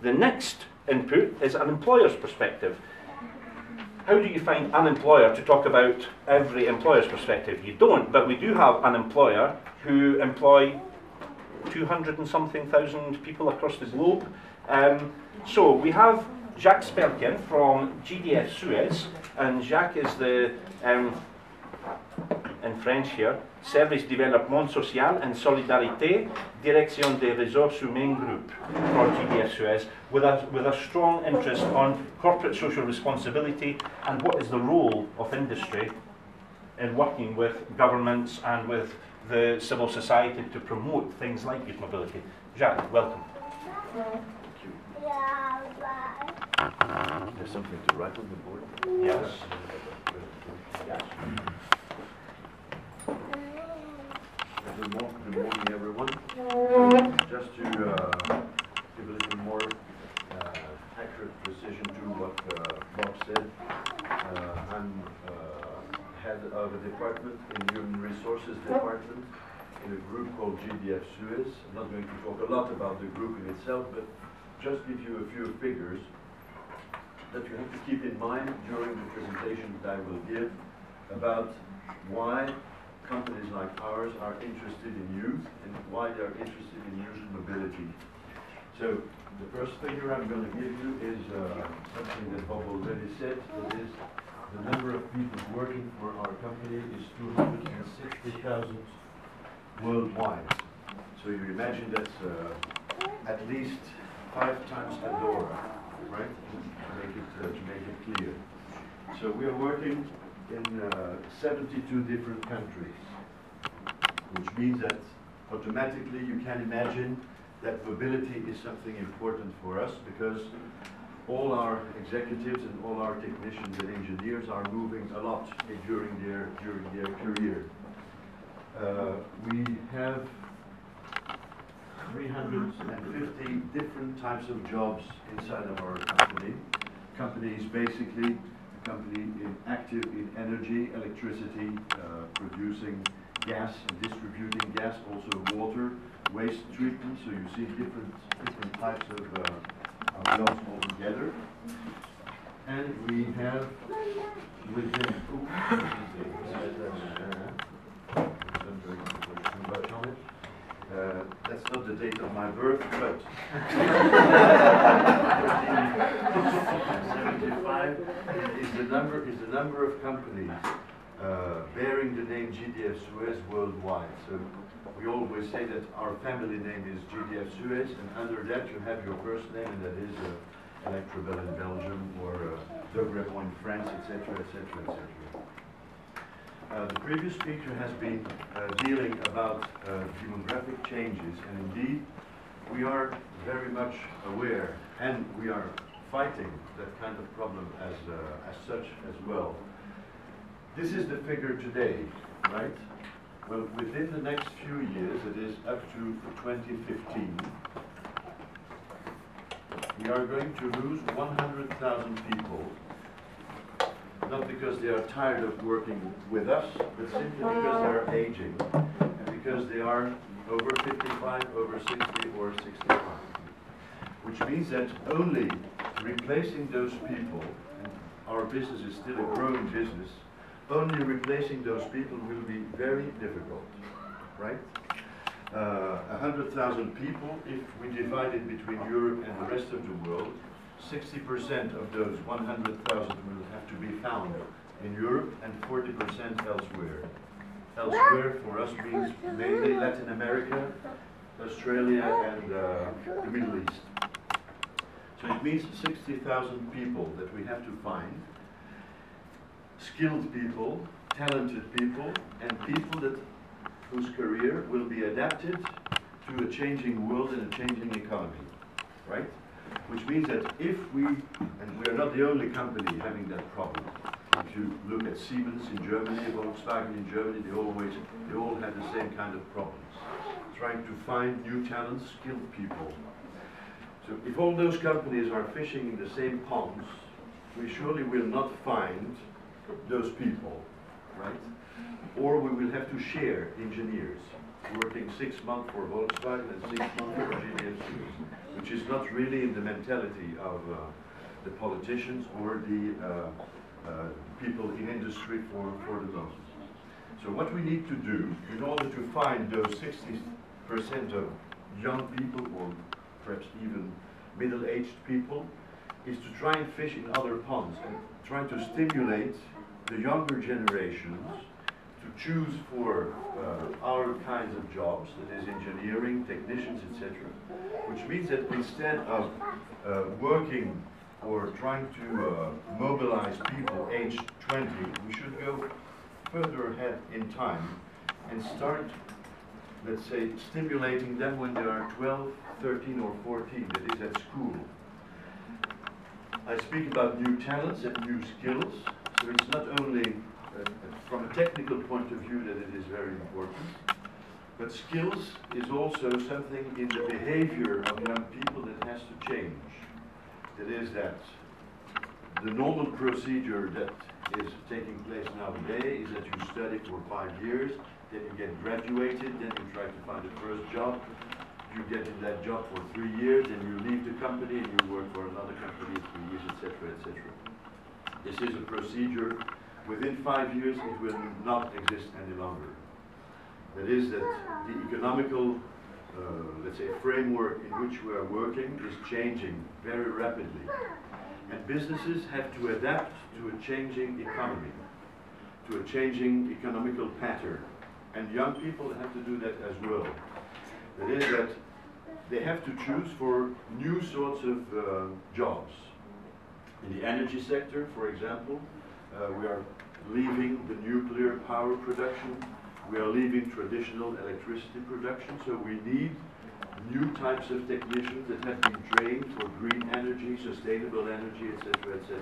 The next input is an employer's perspective. How do you find an employer to talk about every employer's perspective? You don't, but we do have an employer who employ 200 and something thousand people across the globe. So we have Jaques Spelkens from GDF SUEZ, and Jacques is the, in French here, Service Développement Social and Solidarité, Direction des Ressources Humaines Group for GDF SUEZ, with a strong interest on corporate social responsibility and what is the role of industry in working with governments and with the civil society to promote things like youth mobility. Jacques, welcome. There's something to write on the board? Yes. Yes. Good morning, everyone. Just to give a little more accurate precision to what Bob said, I'm head of a department in Human Resources Department in a group called GDF SUEZ. I'm not going to talk a lot about the group in itself, but just give you a few figures that you have to keep in mind during the presentation that I will give about why companies like ours are interested in youth and why they are interested in youth mobility. So the first figure I'm going to give you is something that Bob already said. It is the number of people working for our company is 260,000 worldwide. So you imagine that's at least 5 times Andorra, right? To make it clear. So we are working in 72 different countries, which means that automatically you can imagine that mobility is something important for us, because all our executives and all our technicians and engineers are moving a lot during their career. We have 350 different types of jobs inside of our company. Company is basically a company active in energy, electricity, producing gas and distributing gas, also water, waste treatment. So you see different types of jobs all together. And we have within that's not the date of my birth, but 75 is the number of companies bearing the name GDF SUEZ worldwide. So we always say that our family name is GDF SUEZ, and under that you have your first name, and that is Electrobel in Belgium or Degrepon in France, etc., etc., etc. The previous speaker has been dealing about demographic changes, and indeed we are very much aware, and we are fighting that kind of problem as such as well. This is the figure today, right? Well, within the next few years, it is up to 2015, we are going to lose 100,000 people. Not because they are tired of working with us, but simply because they are aging, and because they are over 55, over 60, or 65. Which means that only replacing those people, and our business is still a growing business, only replacing those people will be very difficult, right? 100,000 people, if we divide it between Europe and the rest of the world, 60% of those 100,000 will have to be found in Europe and 40% elsewhere. Elsewhere for us means mainly Latin America, Australia, and the Middle East. So it means 60,000 people that we have to find, skilled people, talented people, and people whose career will be adapted to a changing world and a changing economy, right? Which means that if we, and we are not the only company having that problem. If you look at Siemens in Germany, Volkswagen in Germany, they all have the same kind of problems. Trying to find new talents, skilled people. So if all those companies are fishing in the same ponds, we surely will not find those people, right? Or we will have to share engineers, working 6 months for Volkswagen and 6 months for GDF SUEZ, which is not really in the mentality of the politicians or the people in industry for the moment. So what we need to do in order to find those 60% of young people, or perhaps even middle-aged people, is to try and fish in other ponds and try to stimulate the younger generations to choose for our kinds of jobs, that is engineering, technicians, etc. Which means that instead of working or trying to mobilize people aged 20, we should go further ahead in time and start, let's say, stimulating them when they are 12, 13 or 14, that is at school. I speak about new talents and new skills, so it's not only from a technical point of view that it is very important, but skills is also something in the behavior of young people that has to change. That is that the normal procedure that is taking place nowadays is that you study for 5 years, then you get graduated, then you try to find the first job, you get in that job for 3 years, then you leave the company and you work for another company 3 years, etc., etc. This is a procedure. Within 5 years it will not exist any longer. That is that the economical, let's say, framework in which we are working is changing very rapidly. And businesses have to adapt to a changing economy, to a changing economical pattern. And young people have to do that as well. That is that they have to choose for new sorts of jobs. In the energy sector, for example, we are leaving the nuclear power production. We are leaving traditional electricity production, so we need new types of technicians that have been trained for green energy, sustainable energy, etc., etc.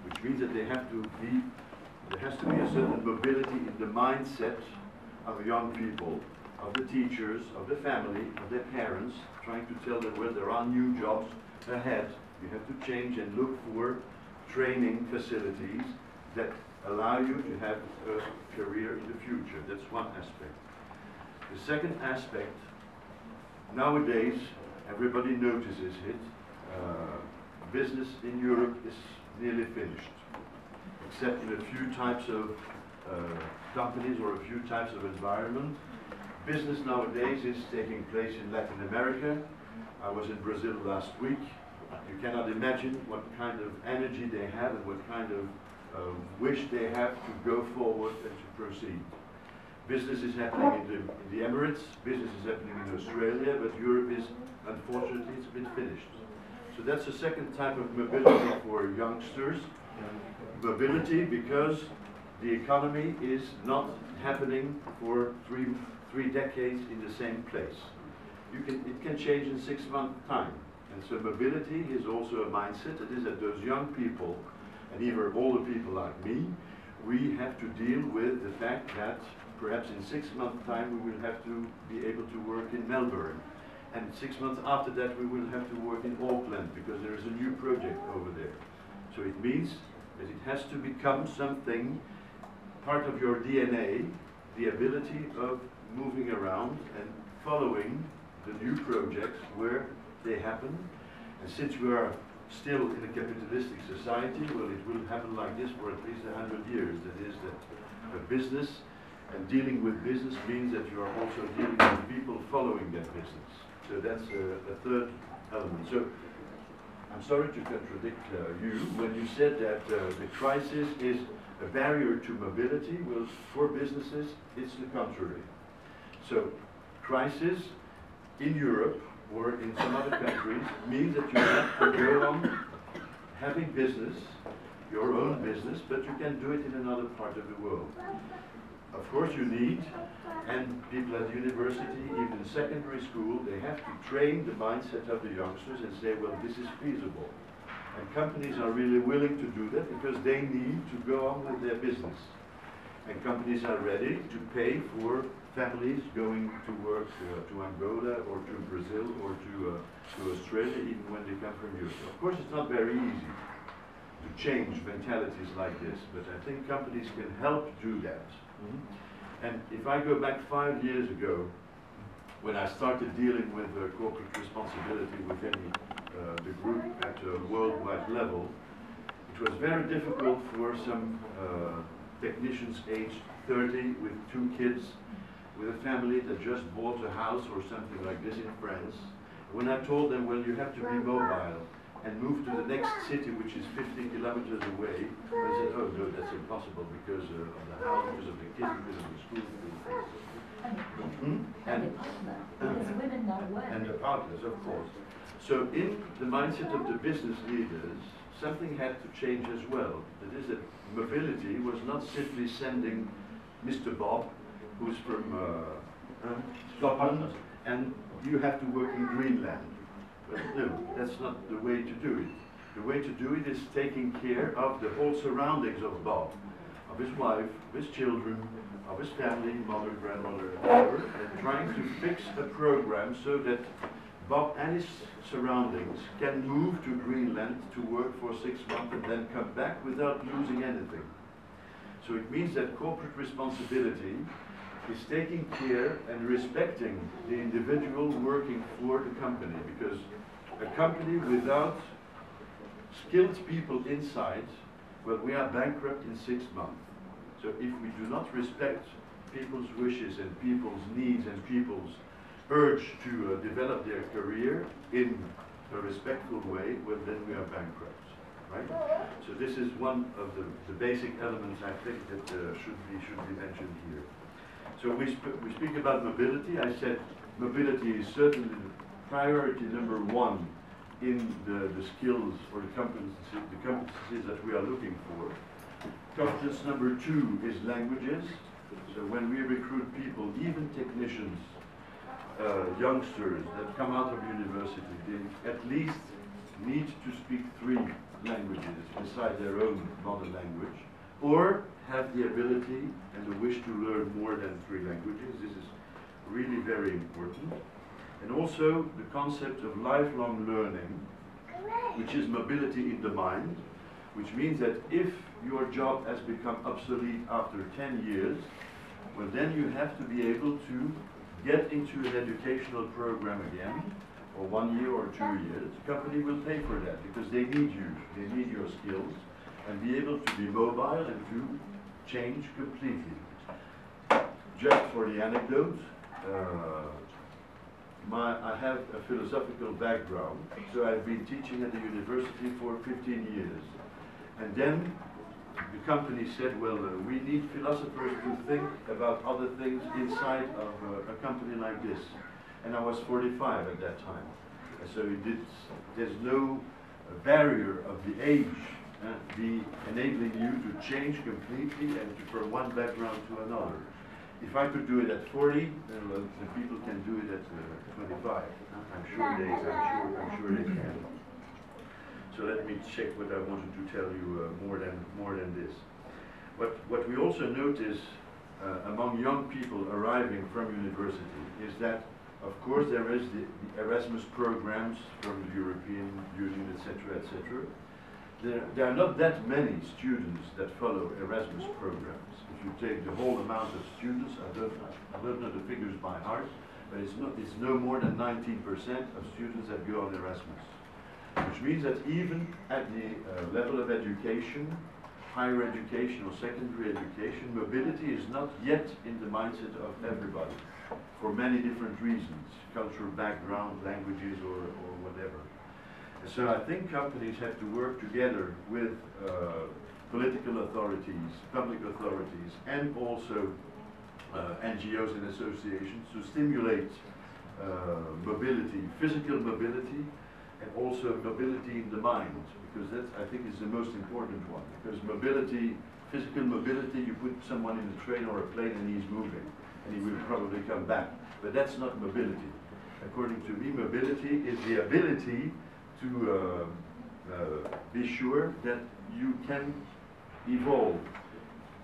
Which means that there has to be a certain mobility in the mindset of young people, of the teachers, of the family, of their parents, trying to tell them, well, there are new jobs ahead. You have to change and look for training facilities that allow you to have a career in the future. That's one aspect. The second aspect, nowadays, everybody notices it, business in Europe is nearly finished, except in a few types of companies or a few types of environment. Business nowadays is taking place in Latin America. I was in Brazil last week. You cannot imagine what kind of energy they have and what kind of wish they have to go forward and to proceed. Business is happening in the Emirates, business is happening in Australia, but Europe is, unfortunately, it's been finished. So that's the second type of mobility for youngsters. Mobility because the economy is not happening for three decades in the same place. It can change in 6 months' time. And so mobility is also a mindset. It is that those young people, and even older people like me, we have to deal with the fact that perhaps in 6 months' time we will have to be able to work in Melbourne. And 6 months after that we will have to work in Auckland because there is a new project over there. So it means that it has to become something, part of your DNA, the ability of moving around and following the new projects where they happen. And since we are still in a capitalistic society, well, it will happen like this for at least 100 years. That is that a business and dealing with business means that you are also dealing with people following that business. So that's a third element. So I'm sorry to contradict you when you said that the crisis is a barrier to mobility. Well, for businesses, it's the contrary. So crisis in Europe or in some other countries means that you have to go on having business, your own business, but you can do it in another part of the world. Of course you need, and people at university, even secondary school, they have to train the mindset of the youngsters and say, well, this is feasible. And companies are really willing to do that because they need to go on with their business. And companies are ready to pay for families going to work to Angola or to Brazil or to Australia, even when they come from Europe. Of course, it's not very easy to change mentalities like this, but I think companies can help do that. And if I go back 5 years ago, when I started dealing with corporate responsibility within the group at a worldwide level, it was very difficult for some technicians aged 30 with 2 kids, with a family that just bought a house or something like this in France. When I told them, well, you have to be mobile and move to the next city, which is 50 kilometers away, they said, oh no, that's impossible because of the house, because of the kids, because of the school, because of and the partners, of course. So in the mindset of the business leaders, something had to change as well. That is that mobility was not simply sending Mr. Bob, who's from Scotland, and you have to work in Greenland. But no, that's not the way to do it. The way to do it is taking care of the whole surroundings of Bob, of his wife, of his children, of his family, mother, grandmother, whatever, and trying to fix a program so that Bob and his surroundings can move to Greenland to work for 6 months and then come back without losing anything. So it means that corporate responsibility is taking care and respecting the individual working for the company, because a company without skilled people inside, well, we are bankrupt in 6 months. So if we do not respect people's wishes and people's needs and people's urge to develop their career in a respectful way, well, then we are bankrupt, right? So this is one of the basic elements, I think, that should be mentioned here. So we speak about mobility. I said mobility is certainly the priority number 1 in the skills or the competencies that we are looking for. Competence number 2 is languages. So when we recruit people, even technicians, youngsters that come out of university, they at least need to speak 3 languages beside their own mother language, or have the ability and the wish to learn more than 3 languages. This is really very important. And also the concept of lifelong learning, which is mobility in the mind, which means that if your job has become obsolete after 10 years, well, then you have to be able to get into an educational program again, or 1 year or 2 years. The company will pay for that because they need you, they need your skills, and be able to be mobile and to change completely. Just for the anecdote, I have a philosophical background, so I've been teaching at the university for 15 years. And then the company said, well, we need philosophers to think about other things inside of a company like this. And I was 45 at that time. And so there's no barrier of the age be enabling you to change completely and from one background to another. If I could do it at 40, then the people can do it at 25. I'm sure they can. So let me check what I wanted to tell you more than this. What we also notice among young people arriving from university is that, of course, there is the Erasmus programs from the European Union, etc., etc. There are not that many students that follow Erasmus programs. If you take the whole amount of students, I don't know the figures by heart, but it's no more than 19% of students that go on Erasmus. Which means that even at the level of education, higher education or secondary education, mobility is not yet in the mindset of everybody, for many different reasons, cultural background, languages, or whatever. So I think companies have to work together with political authorities, public authorities, and also NGOs and associations to stimulate mobility, physical mobility, and also mobility in the mind, because that, I think, is the most important one. Because mobility, physical mobility, you put someone in a train or a plane and he's moving, and he will probably come back. But that's not mobility. According to me, mobility is the ability to be sure that you can evolve,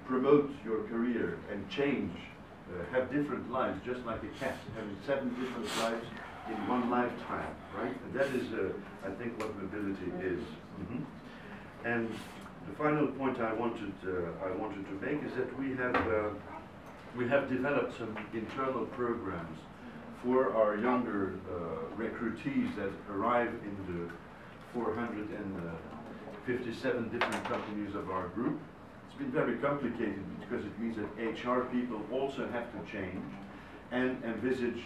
promote your career, and change, have different lives, just like a cat, having 7 different lives in one lifetime, right? And that is, I think, what mobility is. And the final point I wanted to make is that we have developed some internal programs for our younger recruitees that arrive in the 457 different companies of our group. It's been very complicated because it means that HR people also have to change and envisage,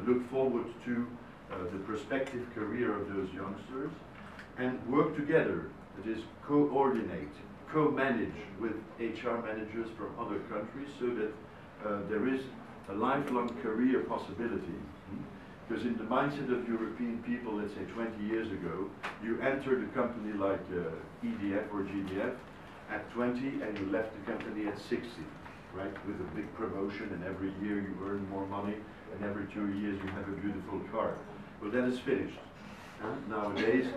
look forward to the prospective career of those youngsters and work together, that is, coordinate, co-manage with HR managers from other countries so that there is a lifelong career possibility. Because in the mindset of European people, let's say 20 years ago, you entered a company like EDF or GDF at 20 and you left the company at 60, right? With a big promotion, and every year you earn more money, and every 2 years you have a beautiful car. Well, that is finished. Nowadays,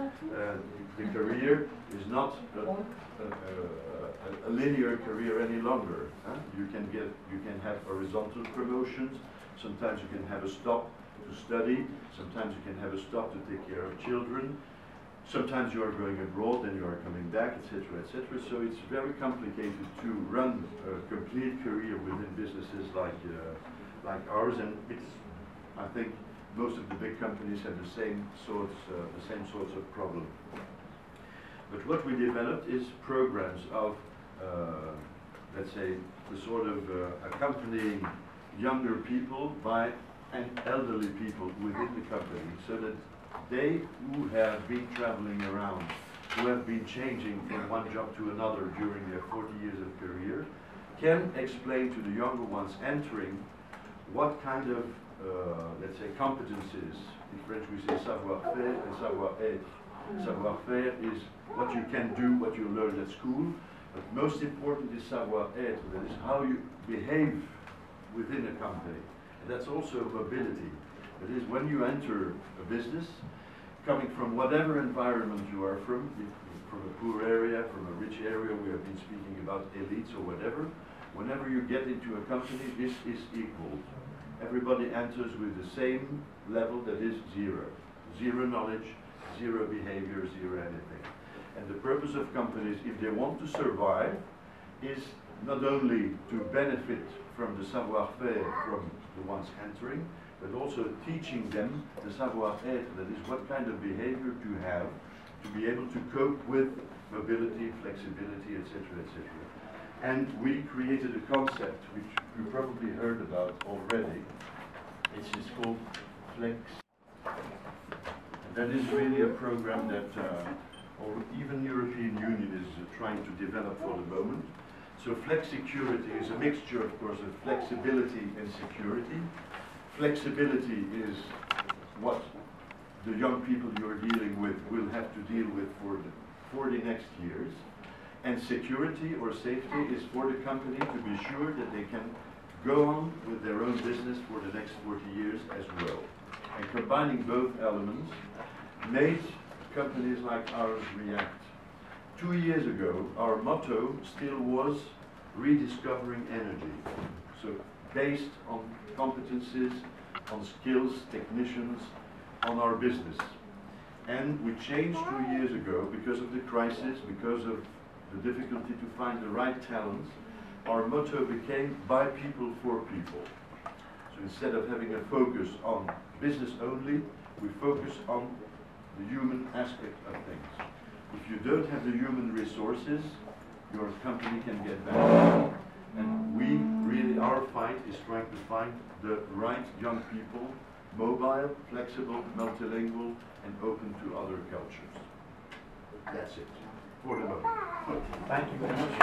the career is not a linear career any longer. You can have horizontal promotions. Sometimes you can have a stop to study. Sometimes you can have a stop to take care of children. Sometimes you are going abroad, then you are coming back, etc., etc. So it's very complicated to run a complete career within businesses like ours, and it's, I think, most of the big companies have the same sorts of problem. But what we developed is programs of, let's say, the sort of accompanying younger people by and elderly people within the company, so that they who have been traveling around, who have been changing from one job to another during their 40 years of career, can explain to the younger ones entering what kind of, let's say, competences. In French we say savoir-faire and savoir-être. Savoir-faire is what you can do, what you learned at school, but most important is savoir-être, that is how you behave within a company. And that's also mobility. That is, when you enter a business, coming from whatever environment you are from a poor area, from a rich area, we have been speaking about elites or whatever, whenever you get into a company, this is equal. Everybody enters with the same level, that is zero. Zero knowledge, zero behavior, zero anything. And the purpose of companies, if they want to survive, is not only to benefit from the savoir-faire from the ones entering, but also teaching them the savoir-être, that is, what kind of behavior to have to be able to cope with mobility, flexibility, etc., etc. And we created a concept which you probably heard about already. It's called Flex. And that is really a program that even European Union is trying to develop for the moment. So flexicurity is a mixture, of course, of flexibility and security. Flexibility is what the young people you are dealing with will have to deal with for the next years. And security or safety is for the company to be sure that they can go on with their own business for the next 40 years as well. And combining both elements made companies like ours react. 2 years ago, our motto still was rediscovering energy. So based on competencies, on skills, technicians, on our business. And we changed 2 years ago because of the crisis, because of the difficulty to find the right talents. Our motto became by people for people. So instead of having a focus on business only, we focus on the human aspect of things. If you don't have the human resources, your company can get bad. And we really, our fight is trying to find the right young people, mobile, flexible, multilingual, and open to other cultures. That's it for the moment. Thank you very much.